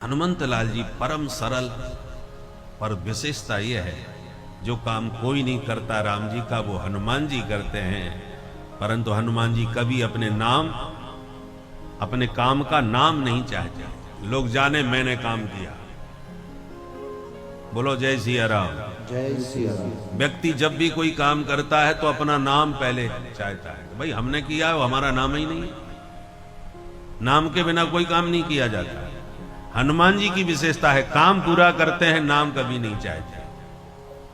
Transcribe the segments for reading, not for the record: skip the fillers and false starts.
हनुमंत लाल जी परम सरल, पर विशेषता यह है जो काम कोई नहीं करता राम जी का वो हनुमान जी करते हैं। परंतु हनुमान जी कभी अपने नाम, अपने काम का नाम नहीं चाहते। लोग जाने मैंने काम किया। बोलो जय सिया राम। जय सिया राम। व्यक्ति जब भी कोई काम करता है तो अपना नाम पहले चाहता है। भाई हमने किया है, वो हमारा नाम ही नहीं है। नाम के बिना कोई काम नहीं किया जाता। हनुमान जी की विशेषता है काम पूरा करते हैं, नाम कभी नहीं चाहते,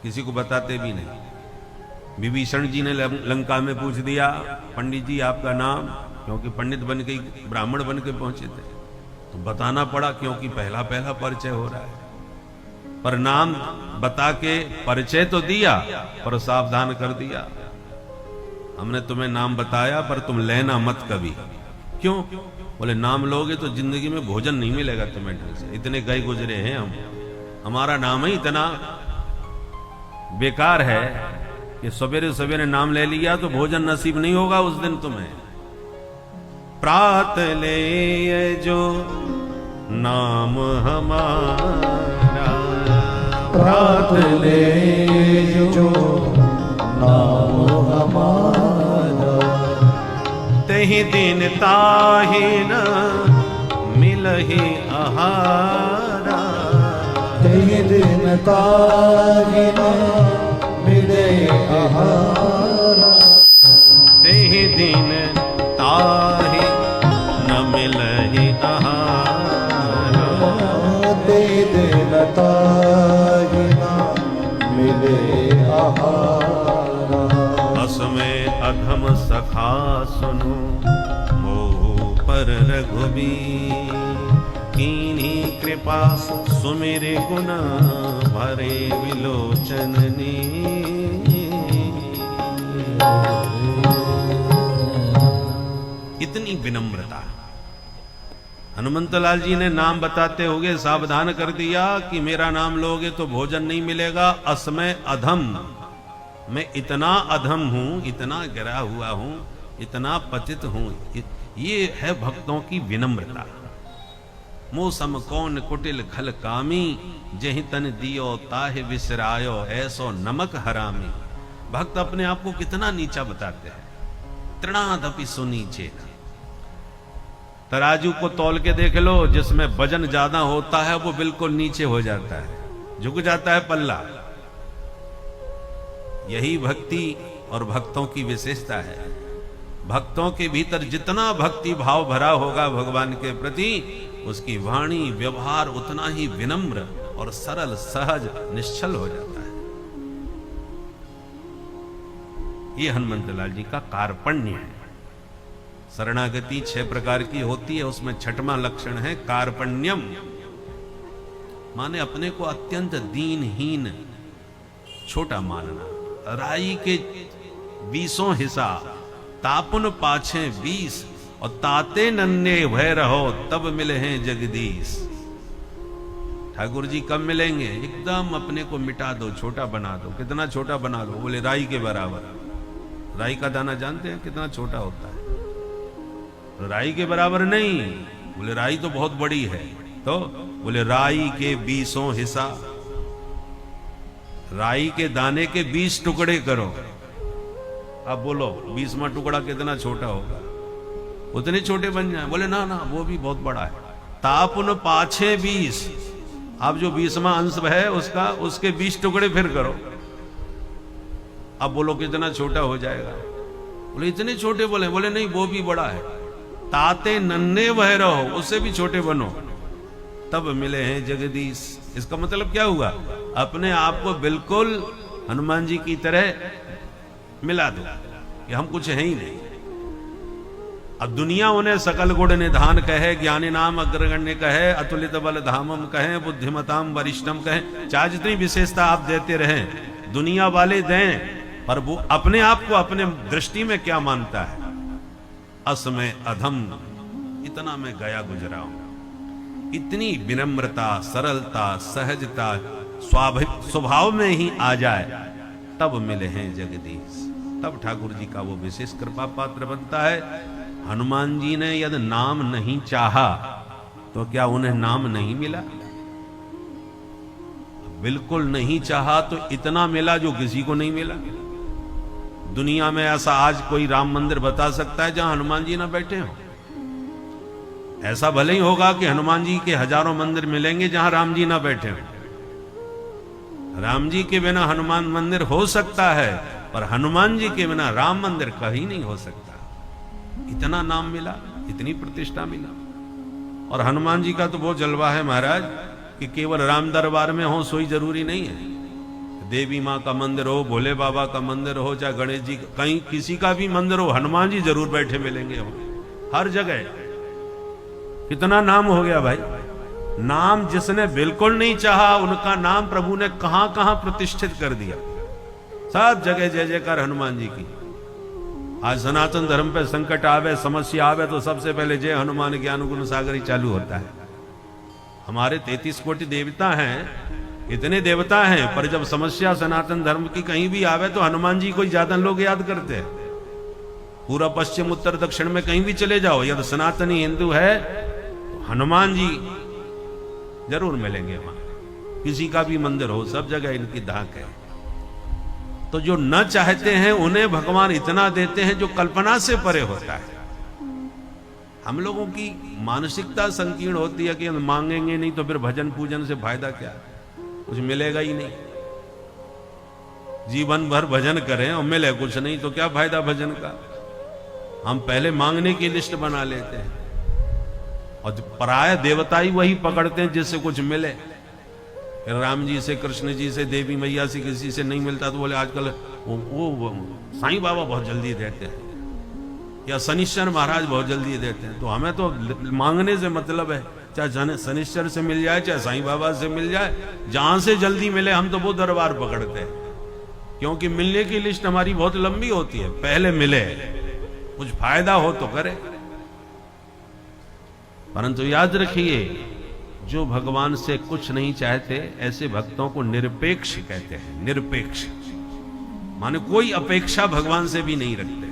किसी को बताते भी नहीं। विभीषण जी ने लंका में पूछ दिया, पंडित जी आपका नाम, क्योंकि पंडित बन के ब्राह्मण बन के पहुंचे थे तो बताना पड़ा, क्योंकि पहला पहला परिचय हो रहा है। पर नाम बता के परिचय तो दिया, पर सावधान कर दिया, हमने तुम्हें नाम बताया पर तुम लेना मत कभी। क्यों? बोले नाम लोगे तो जिंदगी में भोजन नहीं मिलेगा तुम्हें ढंग से। इतने गए गुजरे हैं हम, हमारा नाम ही इतना बेकार है कि सवेरे सवेरे नाम ले लिया तो भोजन नसीब नहीं होगा उस दिन तुम्हें। प्रात ले जो नाम हमारा, प्रात ले जो नाम हमारा, तहि दिन ताहि न मिलहि आहारा। तहि दिन ताहि न मिले आहारा, तहि दिन ताहि न मिलहि आहारा। तहि दिन ताहि न मिले आहारा। असमय अधम सखा सुनो मोह पर रघुबीर। कीन्ही कृपा सुमिरे गुण भरे विलोचन इतनी विनम्रता। हनुमंत लाल जी ने नाम बताते हुए सावधान कर दिया कि मेरा नाम लोगे तो भोजन नहीं मिलेगा। असमय अधम, मैं इतना अधम हूं, इतना गिरा हुआ हूं, इतना पतित हूं। ये है भक्तों की विनम्रता। मोह सम कौन कुटिल खल कामी, जहि तन दियो ताहे विसरायो, ऐसो नमक हरामी। भक्त अपने आप को कितना नीचा बताते हैं। तृणादपि सुनीचे, तराजू को तौल के देख लो, जिसमें वजन ज्यादा होता है वो बिल्कुल नीचे हो जाता है, झुक जाता है पल्ला। यही भक्ति और भक्तों की विशेषता है। भक्तों के भीतर जितना भक्ति भाव भरा होगा भगवान के प्रति, उसकी वाणी व्यवहार उतना ही विनम्र और सरल सहज निश्चल हो जाता है। ये हनुमंत लाल जी का कार्पण्य है। शरणागति 6 प्रकार की होती है, उसमें छठवां लक्षण है कार्पण्यम, माने अपने को अत्यंत दीनहीन छोटा मानना। राई के 20 हिस्सा तापुन पाछे 20, और ताते नन्हे भय रहो तब मिले हैं जगदीश। ठाकुर जी कब मिलेंगे? एकदम अपने को मिटा दो, छोटा बना दो। कितना छोटा बना लो? बोले राई के बराबर। राई का दाना जानते हैं कितना छोटा होता है? राई के बराबर नहीं। बोले राई तो बहुत बड़ी है, तो बोले राई के 20 हिस्सा, राई के दाने के 20 टुकड़े करो। अब बोलो 20वां टुकड़ा कितना छोटा होगा? उतने छोटे बन जाए? बोले ना ना, वो भी बहुत बड़ा है। तापुन पाछे 20, अब जो 20वां अंश है उसका, उसके 20 टुकड़े फिर करो। अब बोलो कितना छोटा हो जाएगा? बोले इतने छोटे। बोले नहीं, वो भी बड़ा है। ताते नन्हे वह रहो, उससे भी छोटे बनो, तब मिले हैं जगदीश। इसका मतलब क्या हुआ? अपने आप को बिल्कुल हनुमान जी की तरह मिला दो कि हम कुछ है ही नहीं। अब दुनिया उन्हें सकल गुण निधान कहे, ज्ञानी नाम अग्रगण्य कहे, अतुलित बल धामम कहे, बुद्धिमताम वरिष्ठम कहे, चाहे जितनी विशेषता आप देते रहें, दुनिया वाले दें, पर वो अपने आप को अपने दृष्टि में क्या मानता है? असमय अधम, इतना मैं गया गुजरा हूं। इतनी विनम्रता, सरलता, सहजता स्वाभाविक स्वभाव में ही आ जाए, तब मिले हैं जगदीश। तब ठाकुर जी का वो विशेष कृपा पात्र बनता है। हनुमान जी ने यदि नाम नहीं चाहा तो क्या उन्हें नाम नहीं मिला? बिल्कुल नहीं चाहा तो इतना मिला जो किसी को नहीं मिला। दुनिया में ऐसा आज कोई राम मंदिर बता सकता है जहां हनुमान जी ना बैठे हो? ऐसा भले ही होगा कि हनुमान जी के हजारों मंदिर मिलेंगे जहां राम जी ना बैठे हो। राम जी के बिना हनुमान मंदिर हो सकता है, पर हनुमान जी के बिना राम मंदिर कहीं नहीं हो सकता। इतना नाम मिला, इतनी प्रतिष्ठा मिला। और हनुमान जी का तो बहुत जलवा है महाराज कि केवल राम दरबार में हो सोई जरूरी नहीं है। देवी माँ का मंदिर हो, भोले बाबा का मंदिर हो, चाहे गणेश जी, कहीं किसी का भी मंदिर हो, हनुमान जी जरूर बैठे मिलेंगे हो हर जगह। कितना नाम हो गया भाई। नाम जिसने बिल्कुल नहीं चाहा उनका नाम प्रभु ने कहां कहां प्रतिष्ठित कर दिया। सब जगह जय जयकार हनुमान जी की। आज सनातन धर्म पे संकट आवे, समस्या आवे तो सबसे पहले जय हनुमान ज्ञान गुण सागर ही चालू होता है। हमारे 33 कोटि देवता हैं, इतने देवता हैं, पर जब समस्या सनातन धर्म की कहीं भी आवे तो हनुमान जी को ज्यादा लोग याद करते हैं। पूरा पश्चिम उत्तर दक्षिण में कहीं भी चले जाओ, यदि सनातनी हिंदू है तो हनुमान जी जरूर मिलेंगे वहां। किसी का भी मंदिर हो, सब जगह इनकी धाक है। तो जो न चाहते हैं उन्हें भगवान इतना देते हैं जो कल्पना से परे होता है। हम लोगों की मानसिकता संकीर्ण होती है कि हम मांगेंगे नहीं तो फिर भजन पूजन से फायदा क्या, कुछ मिलेगा ही नहीं। जीवन भर भजन करें और मिले कुछ नहीं तो क्या फायदा भजन का। हम पहले मांगने की लिस्ट बना लेते हैं और पराया देवता ही वही पकड़ते हैं जिससे कुछ मिले। राम जी से, कृष्ण जी से, देवी मैया से किसी से नहीं मिलता तो बोले आजकल वो साईं बाबा बहुत जल्दी देते हैं या शनिश्चर महाराज बहुत जल्दी देते हैं। तो हमें तो मांगने से मतलब है, चाहे शनिश्चर से मिल जाए चाहे साईं बाबा से मिल जाए, जहां से जल्दी मिले हम तो वो दरबार पकड़ते हैं। क्योंकि मिलने की लिस्ट हमारी बहुत लंबी होती है। पहले मिले, कुछ फायदा हो तो करे। परंतु याद रखिए, जो भगवान से कुछ नहीं चाहते ऐसे भक्तों को निरपेक्ष कहते हैं। निरपेक्ष माने कोई अपेक्षा भगवान से भी नहीं रखते।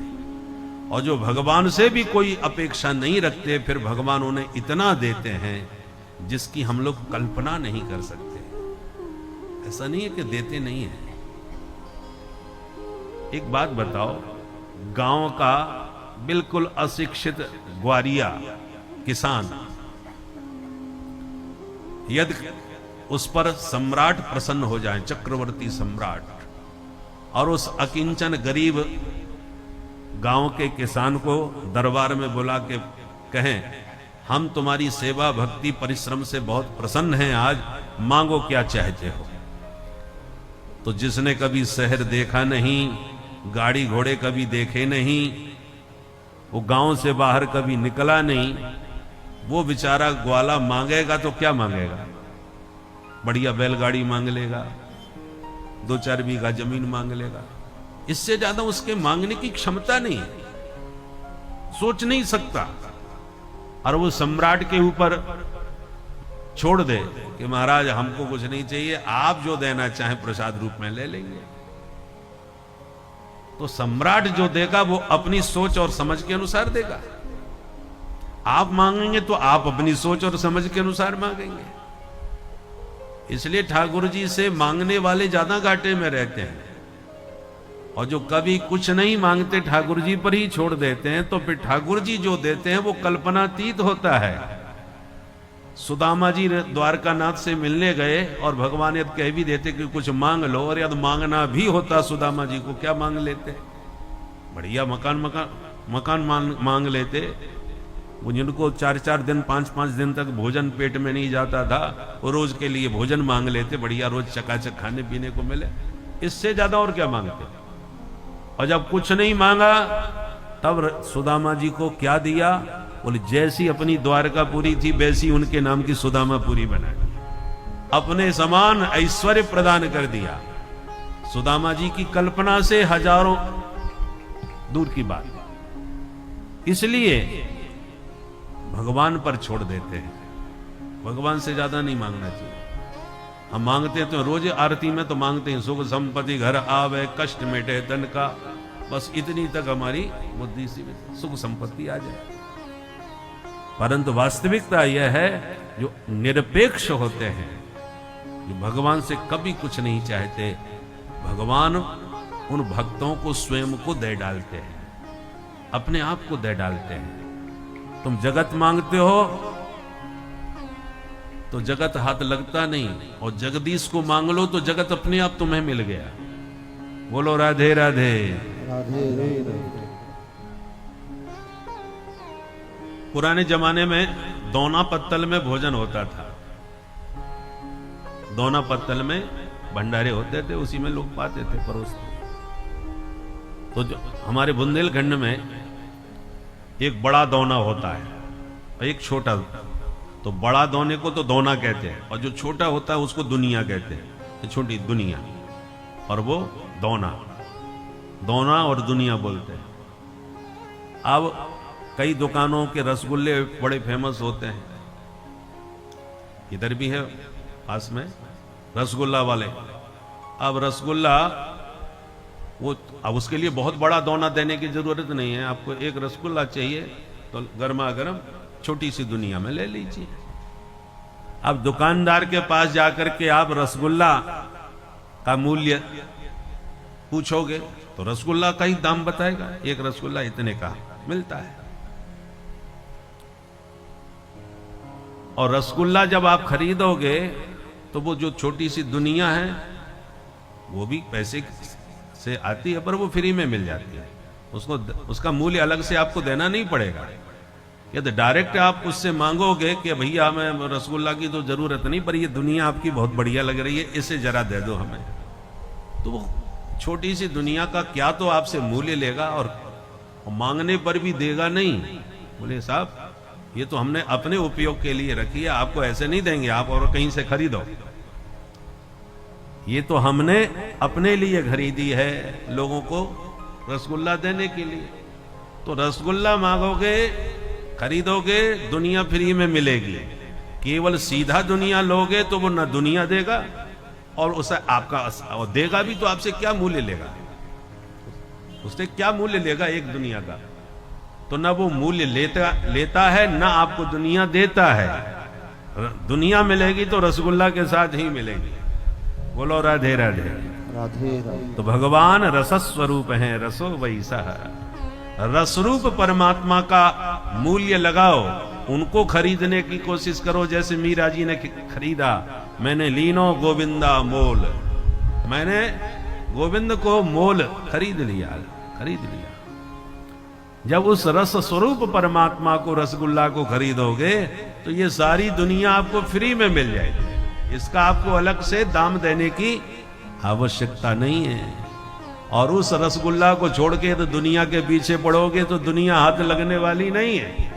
और जो भगवान से भी कोई अपेक्षा नहीं रखते, फिर भगवान उन्हें इतना देते हैं जिसकी हम लोग कल्पना नहीं कर सकते। ऐसा नहीं है कि देते नहीं है। एक बात बताओ, गांव का बिल्कुल अशिक्षित ग्वारिया किसान, यदि उस पर सम्राट प्रसन्न हो जाए, चक्रवर्ती सम्राट, और उस अकिंचन गरीब गांव के किसान को दरबार में बुला के कहें हम तुम्हारी सेवा भक्ति परिश्रम से बहुत प्रसन्न हैं, आज मांगो क्या चाहते हो। तो जिसने कभी शहर देखा नहीं, गाड़ी घोड़े कभी देखे नहीं, वो गांव से बाहर कभी निकला नहीं, वो बेचारा ग्वाला मांगेगा तो क्या मांगेगा? बढ़िया बैलगाड़ी मांग लेगा, 2-4 बीघा जमीन मांग लेगा। इससे ज्यादा उसके मांगने की क्षमता नहीं है, सोच नहीं सकता। और वो सम्राट के ऊपर छोड़ दे कि महाराज हमको कुछ नहीं चाहिए, आप जो देना चाहें प्रसाद रूप में ले लेंगे। तो सम्राट जो देगा वो अपनी सोच और समझ के अनुसार देगा। आप मांगेंगे तो आप अपनी सोच और समझ के अनुसार मांगेंगे। इसलिए ठाकुर जी से मांगने वाले ज्यादा घाटे में रहते हैं, और जो कभी कुछ नहीं मांगते ठाकुर जी पर ही छोड़ देते हैं, तो फिर ठाकुर जी जो देते हैं वो कल्पनातीत होता है। सुदामा जी द्वारका नाथ से मिलने गए और भगवान यदि कह भी देते कि कुछ मांग लो, और यदि मांगना भी होता सुदामा जी को, क्या मांग लेते? बढ़िया मकान मांग लेते। वो जिनको 4-4 दिन 5-5 दिन तक भोजन पेट में नहीं जाता था, वो रोज के लिए भोजन मांग लेते, बढ़िया रोज चकाचक खाने पीने को मिले। इससे ज्यादा और क्या मांगते? और जब कुछ नहीं मांगा तब सुदामा जी को क्या दिया? बोले जैसी अपनी द्वारकापुरी थी वैसी उनके नाम की सुदामापुरी बना दी, अपने समान ऐश्वर्य प्रदान कर दिया। सुदामा जी की कल्पना से हजारों दूर की बात। इसलिए भगवान पर छोड़ देते हैं, भगवान से ज्यादा नहीं मांगना चाहिए। हम मांगते हैं तो रोज आरती में तो मांगते हैं सुख संपत्ति घर आवे, कष्ट मिटे तन का, बस इतनी तक हमारी बुद्धि से सुख संपत्ति आ जाए। परंतु वास्तविकता यह है जो निरपेक्ष होते हैं, जो भगवान से कभी कुछ नहीं चाहते, भगवान उन भक्तों को स्वयं को दे डालते हैं, अपने आप को दे डालते हैं। तुम जगत मांगते हो तो जगत हाथ लगता नहीं, और जगदीश को मांग लो तो जगत अपने आप तुम्हें मिल गया। बोलो राधे राधे। राधे राधे। पुराने जमाने में दोना पत्तल में भोजन होता था। दोना पत्तल में भंडारे होते थे, उसी में लोग पाते थे परोसते। तो जो हमारे बुंदेलखंड में एक बड़ा दोना होता है और एक छोटा। तो बड़ा दोने को तो दोना कहते हैं, और जो छोटा होता है उसको दुनिया कहते हैं, छोटी दुनिया, और वो दोना। दोना और दुनिया बोलते हैं। अब कई दुकानों के रसगुल्ले बड़े फेमस होते हैं, इधर भी है पास में रसगुल्ला वाले। अब रसगुल्ला वो, अब उसके लिए बहुत बड़ा दोना देने की जरूरत नहीं है। आपको एक रसगुल्ला चाहिए तो गर्मा गर्म छोटी सी दुनिया में ले लीजिए। अब दुकानदार के पास जाकर के आप रसगुल्ला का मूल्य पूछोगे तो रसगुल्ला का ही दाम बताएगा, एक रसगुल्ला इतने का मिलता है। और रसगुल्ला जब आप खरीदोगे तो वो जो छोटी सी दुनिया है वो भी पैसे से आती है, पर वो फ्री में मिल जाती है। उसको, उसका मूल्य अलग से आपको देना नहीं पड़ेगा। यदि डायरेक्ट आप उससे मांगोगे कि भैया हमें रसगुल्ला की तो जरूरत नहीं, पर ये दुनिया आपकी बहुत बढ़िया लग रही है, इसे जरा दे दो हमें, तो वो छोटी सी दुनिया का क्या तो आपसे मूल्य लेगा, और मांगने पर भी देगा नहीं। बोले साहब ये तो हमने अपने उपयोग के लिए रखी है, आपको ऐसे नहीं देंगे, आप और कहीं से खरीदो। ये तो हमने अपने लिए खरीदी है, लोगों को रसगुल्ला देने के लिए। तो रसगुल्ला मांगोगे, खरीदोगे, दुनिया फ्री में मिलेगी। केवल सीधा दुनिया लोगे तो वो ना दुनिया देगा, और उसे आपका और देगा भी तो आपसे क्या मूल्य लेगा, उससे क्या मूल्य लेगा एक दुनिया का। तो ना वो मूल्य लेता है, ना आपको दुनिया देता है। दुनिया मिलेगी तो रसगुल्ला के साथ ही मिलेगी। बोलो राधे राधे। राधे राधे। तो भगवान रसस्वरूप हैं, रसो वैसा। रसरूप परमात्मा का मूल्य लगाओ, उनको खरीदने की कोशिश करो। जैसे मीरा जी ने खरीदा, मैंने लीनो गोविंदा मोल, मैंने गोविंद को मोल खरीद लिया। जब उस रस स्वरूप परमात्मा को, रसगुल्ला को खरीदोगे तो ये सारी दुनिया आपको फ्री में मिल जाएगी। इसका आपको अलग से दाम देने की आवश्यकता नहीं है। और उस रसगुल्ला को छोड़ के तो दुनिया के पीछे पड़ोगे तो दुनिया हाथ लगने वाली नहीं है,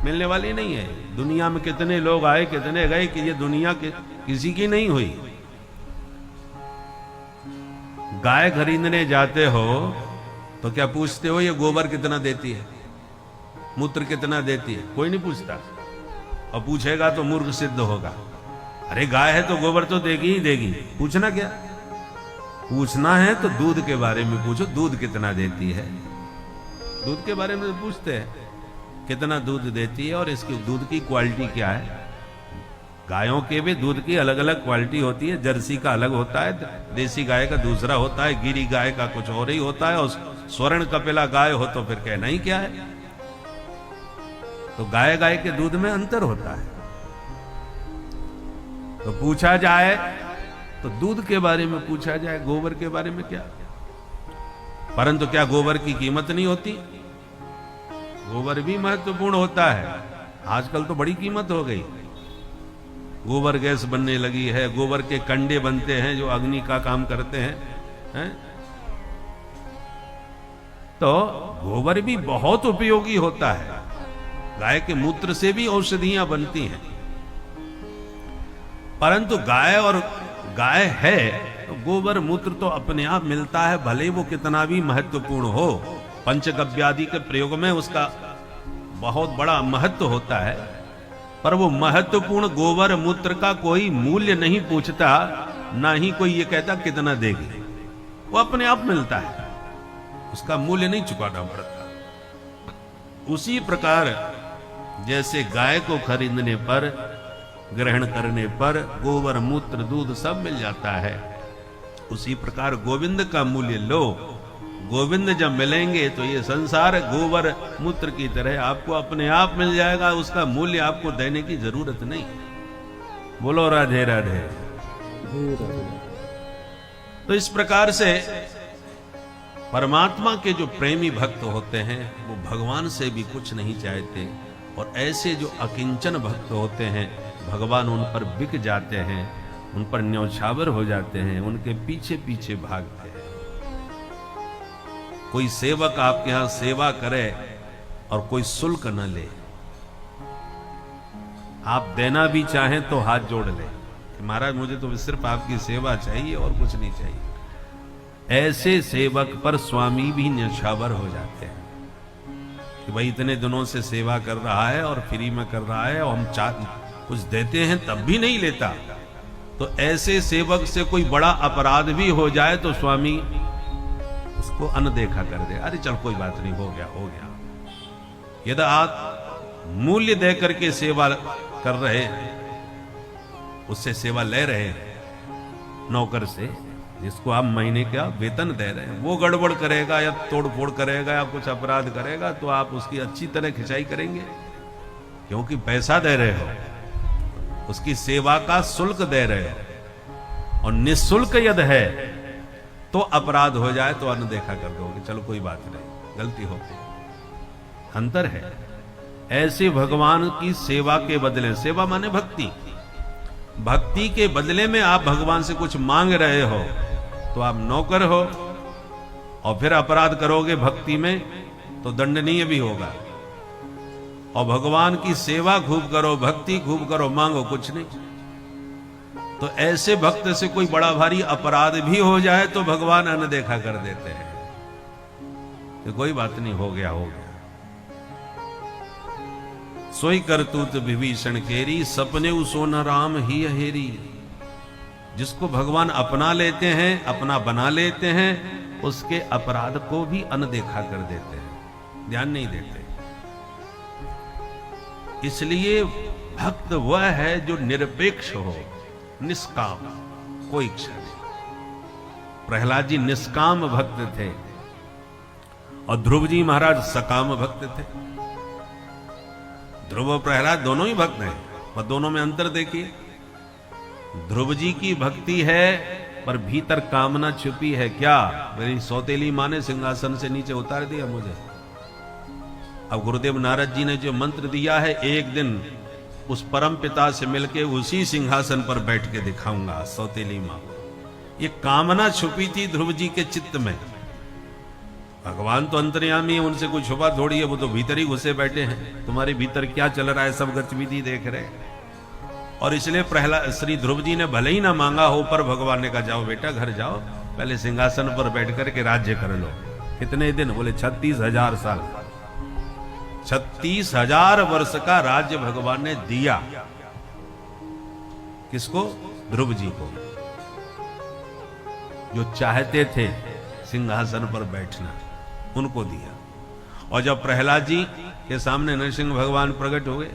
मिलने वाली नहीं है। दुनिया में कितने लोग आए, कितने गए, कि ये दुनिया किसी की नहीं हुई। गाय खरीदने जाते हो तो क्या पूछते हो ये गोबर कितना देती है, मूत्र कितना देती है? कोई नहीं पूछता, और पूछेगा तो मूर्ख सिद्ध होगा। अरे गाय है तो गोबर तो देगी ही देगी, पूछना क्या? पूछना है तो दूध के बारे में पूछो, दूध कितना देती है, दूध के बारे में पूछते हैं, कितना दूध देती है और इसकी दूध की क्वालिटी क्या है। गायों के भी दूध की अलग अलग क्वालिटी होती है। जर्सी का अलग होता है, देसी गाय का दूसरा होता है, गिरी गाय का कुछ और ही होता है, और स्वर्ण कपिला गाय हो तो फिर कहना ही क्या है। तो गाय के दूध में अंतर होता है। तो पूछा जाए तो दूध के बारे में पूछा जाए, गोबर के बारे में क्या। परंतु क्या गोबर की कीमत नहीं होती? गोबर भी महत्वपूर्ण होता है। आजकल तो बड़ी कीमत हो गई। गोबर गैस बनने लगी है, गोबर के कंडे बनते हैं जो अग्नि का काम करते हैं? तो गोबर भी बहुत उपयोगी होता है। गाय के मूत्र से भी औषधियां बनती हैं। परंतु गाय है तो गोबर मूत्र तो अपने आप मिलता है, भले वो कितना भी महत्वपूर्ण हो। पंचगव्यादि के प्रयोग में उसका बहुत बड़ा महत्व होता है, पर वो महत्वपूर्ण गोबर मूत्र का कोई मूल्य नहीं पूछता, ना ही कोई ये कहता कितना देगी। वो अपने आप मिलता है, उसका मूल्य नहीं चुकाना पड़ता। उसी प्रकार जैसे गाय को खरीदने पर, ग्रहण करने पर गोबर मूत्र दूध सब मिल जाता है, उसी प्रकार गोविंद का मूल्य लो। गोविंद जब मिलेंगे तो ये संसार गोबर मूत्र की तरह आपको अपने आप मिल जाएगा, उसका मूल्य आपको देने की जरूरत नहीं। बोलो राधे राधे। तो इस प्रकार से परमात्मा के जो प्रेमी भक्त होते हैं वो भगवान से भी कुछ नहीं चाहते, और ऐसे जो अकिंचन भक्त होते हैं भगवान उन पर बिक जाते हैं, उन पर न्यौछावर हो जाते हैं, उनके पीछे पीछे भागते हैं। कोई सेवक आपके यहां सेवा करे और कोई शुल्क न ले, आप देना भी चाहें तो हाथ जोड़ ले कि महाराज मुझे तो सिर्फ आपकी सेवा चाहिए और कुछ नहीं चाहिए। ऐसे सेवक पर स्वामी भी न्यौछावर हो जाते हैं कि भाई इतने दिनों से सेवा कर रहा है और फ्री में कर रहा है, और हम कुछ देते हैं तब भी नहीं लेता। तो ऐसे सेवक से कोई बड़ा अपराध भी हो जाए तो स्वामी उसको अनदेखा कर दे, अरे चल कोई बात नहीं, हो गया हो गया। यदि आप मूल्य दे करके सेवा कर रहे, उससे सेवा ले रहे नौकर से, जिसको आप महीने का वेतन दे रहे हैं, वो गड़बड़ करेगा या तोड़फोड़ करेगा या कुछ अपराध करेगा तो आप उसकी अच्छी तरह खिंचाई करेंगे, क्योंकि पैसा दे रहे हो, उसकी सेवा का शुल्क दे रहे हो। और निःशुल्क यदि है तो अपराध हो जाए तो अनदेखा कर दोगे, चलो कोई बात नहीं, गलती हो गई। अंतर है। ऐसे भगवान की सेवा के बदले, सेवा माने भक्ति, भक्ति के बदले में आप भगवान से कुछ मांग रहे हो तो आप नौकर हो, और फिर अपराध करोगे भक्ति में तो दंडनीय भी होगा। और भगवान की सेवा खूब करो, भक्ति खूब करो, मांगो कुछ नहीं। तो ऐसे भक्त से कोई बड़ा भारी अपराध भी हो जाए तो भगवान अनदेखा कर देते हैं कि कोई बात नहीं, हो गया हो गया। सोई करतूत विभीषण केरी, सपने सोन राम ही हेरी। जिसको भगवान अपना लेते हैं, अपना बना लेते हैं, उसके अपराध को भी अनदेखा कर देते हैं, ध्यान नहीं देते। इसलिए भक्त वह है जो निरपेक्ष हो, निष्काम, कोई इच्छा नहीं। प्रहलाद जी निष्काम भक्त थे और ध्रुव जी महाराज सकाम भक्त थे। ध्रुव और प्रहलाद दोनों ही भक्त हैं, पर दोनों में अंतर देखिए। ध्रुव जी की भक्ति है पर भीतर कामना छुपी है। क्या? मेरी सौतेली मां ने सिंहासन से नीचे उतार दिया मुझे। अब गुरुदेव नारद जी ने जो मंत्र दिया है, एक दिन उस परम पिता से मिलके उसी सिंहासन पर बैठ के दिखाऊंगा सौतेली मां। ये कामना छुपी थी ध्रुव जी के चित्त में। भगवान तो अंतर्यामी है, उनसे कुछ छुपा थोड़ी है, वो तो भीतर ही घुसे बैठे हैं। तुम्हारे भीतर क्या चल रहा है सब गतिविधि देख रहे हैं। और इसलिए प्रहलाद श्री ध्रुव जी ने भले ही ना मांगा हो, पर भगवान ने कहा जाओ बेटा घर जाओ, पहले सिंहासन पर बैठ करके राज्य कर लो। कितने दिन? बोले 36,000 साल। 36,000 वर्ष का राज्य भगवान ने दिया। किसको? ध्रुव जी को, जो चाहते थे सिंहासन पर बैठना, उनको दिया। और जब प्रहलाद जी के सामने नरसिंह भगवान प्रकट हो गए,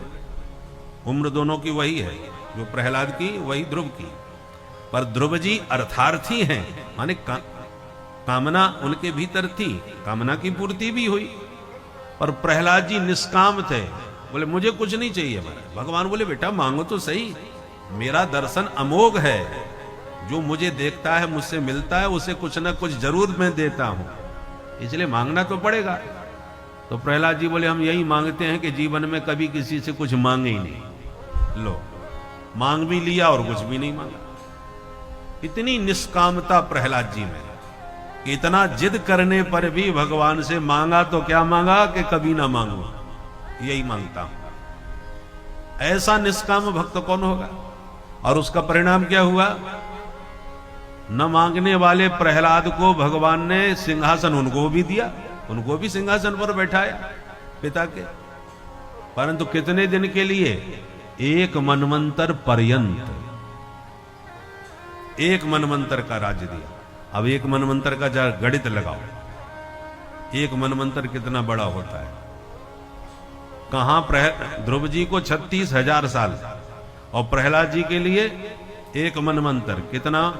उम्र दोनों की वही है, जो प्रहलाद की वही ध्रुव की, पर ध्रुव जी अर्थार्थी हैं, माने कामना उनके भीतर थी, कामना की पूर्ति भी हुई। और प्रहलाद जी निष्काम थे, बोले मुझे कुछ नहीं चाहिए। भगवान बोले बेटा मांगो तो सही, मेरा दर्शन अमोघ है, जो मुझे देखता है मुझसे मिलता है उसे कुछ ना कुछ जरूर मैं देता हूं, इसलिए मांगना तो पड़ेगा। तो प्रहलाद जी बोले हम यही मांगते हैं कि जीवन में कभी किसी से कुछ मांगे ही नहीं। लो, मांग भी लिया और कुछ भी नहीं मांगा। इतनी निष्कामता प्रहलाद जी में, इतना जिद करने पर भी भगवान से मांगा तो क्या मांगा कि कभी ना मांगो, यही मांगता हूं। ऐसा निष्काम भक्त कौन होगा? और उसका परिणाम क्या हुआ? न मांगने वाले प्रहलाद को भगवान ने सिंहासन उनको भी दिया, उनको भी सिंहासन पर बैठाया पिता के, परंतु कितने दिन के लिए? एक मनवंतर पर्यंत, एक मनवंतर का राज्य दिया। अब एक मनवंतर का जरा गणित लगाओ, एक मनवंतर कितना बड़ा होता है? कहां ध्रुव जी को 36,000 साल और प्रहलाद जी के लिए 1 मनवंतर। कितना?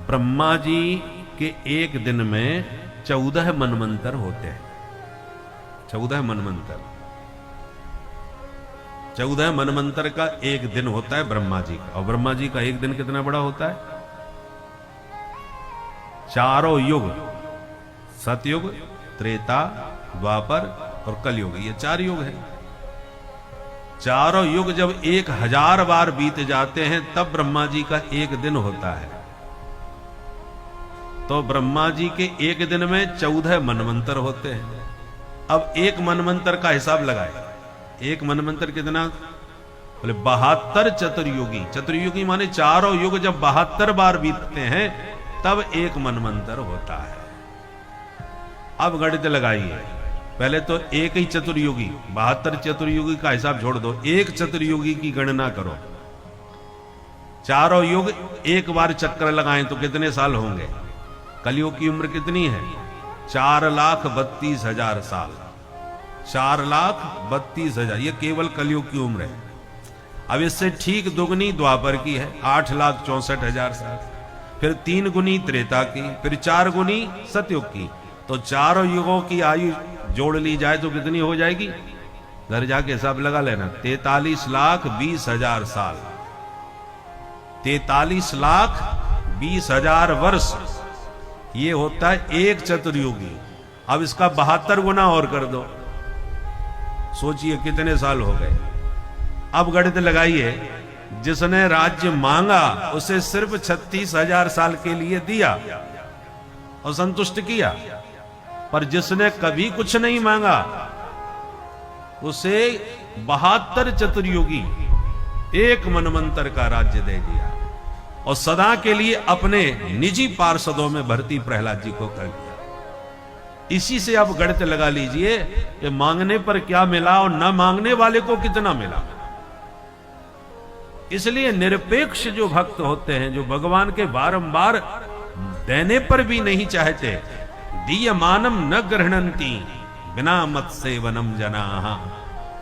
ब्रह्मा जी के एक दिन में 14 मनवंतर होते हैं। 14 मनवंतर, 14 मनवंतर का एक दिन होता है ब्रह्मा जी का। और ब्रह्मा जी का एक दिन कितना बड़ा होता है? चारों युग, सतयुग, त्रेता, द्वापर और कलयुग, ये 4 युग है। चारों युग जब 1000 बार बीत जाते हैं तब ब्रह्मा जी का एक दिन होता है। तो ब्रह्मा जी के एक दिन में 14 मनवंतर होते हैं। अब 1 मनवंतर का हिसाब लगाए। 1 मनवंतर कितना? बोले 72 चतुर्युगी। चतुर्युगी माने चारों युग जब 72 बार बीतते हैं तब 1 मनवंतर होता है। अब गणित लगाइए। पहले तो एक ही चतुर्युगी, 72 चतुर्युगी का हिसाब छोड़ दो, एक चतुर्युगी की गणना करो। चारों युग एक बार चक्कर लगाएं तो कितने साल होंगे? कलयुग की उम्र कितनी है? 4,32,000 साल। 4,32,000, ये केवल कलयुग की उम्र है। अब इससे ठीक दुगनी द्वापर की है, 8,64,000 साल। फिर 3 गुनी त्रेता की, फिर 4 गुनी सतयुग की। तो चारों युगों की आयु जोड़ ली जाए तो कितनी हो जाएगी? घर जाके हिसाब लगा लेना। 43,20,000 साल, 43,20,000 वर्ष, ये होता है एक चतुर्युगी। अब इसका 72 गुना और कर दो, सोचिए कितने साल हो गए। अब गणित लगाइए। जिसने राज्य मांगा उसे सिर्फ 36,000 साल के लिए दिया और संतुष्ट किया, पर जिसने कभी कुछ नहीं मांगा उसे 72 चतुर्युगी, 1 मनवंतर का राज्य दे दिया और सदा के लिए अपने निजी पार्षदों में भर्ती प्रहलाद जी को कर दिया। इसी से आप गणित लगा लीजिए कि मांगने पर क्या मिला और न मांगने वाले को कितना मिला। इसलिए निरपेक्ष जो भक्त होते हैं, जो भगवान के बारंबार देने पर भी नहीं चाहते, दीयमानम न गृह्णन्ति बिना मत सेवनम जनाः,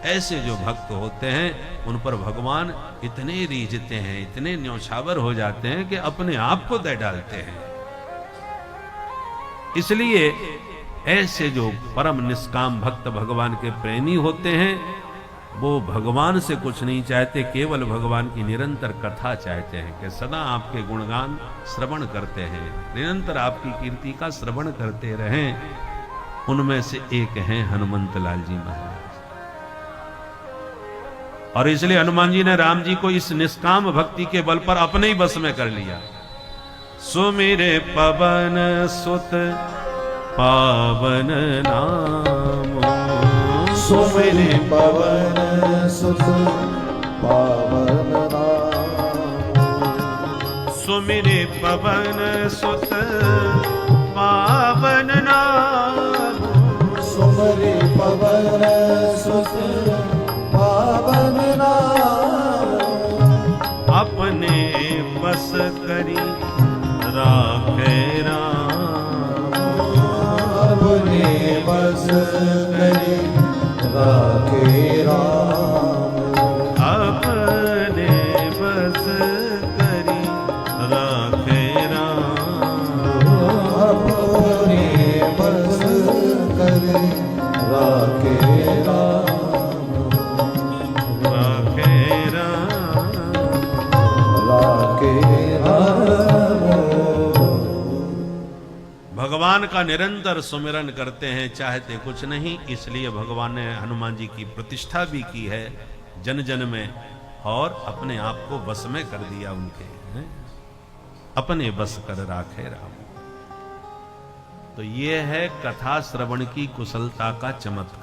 ऐसे जो भक्त होते हैं उन पर भगवान इतने रीझते हैं, इतने न्यौछावर हो जाते हैं कि अपने आप को दे डालते हैं। इसलिए ऐसे जो परम निष्काम भक्त भगवान के प्रेमी होते हैं वो भगवान से कुछ नहीं चाहते, केवल भगवान की निरंतर कथा चाहते हैं कि सदा आपके गुणगान श्रवण करते हैं, निरंतर आपकी कीर्ति का श्रवण करते रहें। उनमें से एक हैं हनुमंत लाल जी महाराज। और इसलिए हनुमान जी ने राम जी को इस निष्काम भक्ति के बल पर अपने ही बस में कर लिया। सुमिरे पवन सुत पावन नाम, सुमिरे पवन सुत पावन नाम, सुमिरे पवन सुत पावन नाम, सुमिरे पवन सुत पावन नाम, अपने बस करी राखे राम, अपने बस करी राखे राम, अपने बस करी राखे राम, अपने बस करी राखे राम, राखे राम, राखे राम। भगवान का निरंतर सुमिरन करते हैं, चाहते कुछ नहीं। इसलिए भगवान ने हनुमान जी की प्रतिष्ठा भी की है जन जन में और अपने आप को बस में कर दिया उनके, अपने बस कर राखे राम। तो ये है कथा श्रवण की कुशलता का चमत्कार।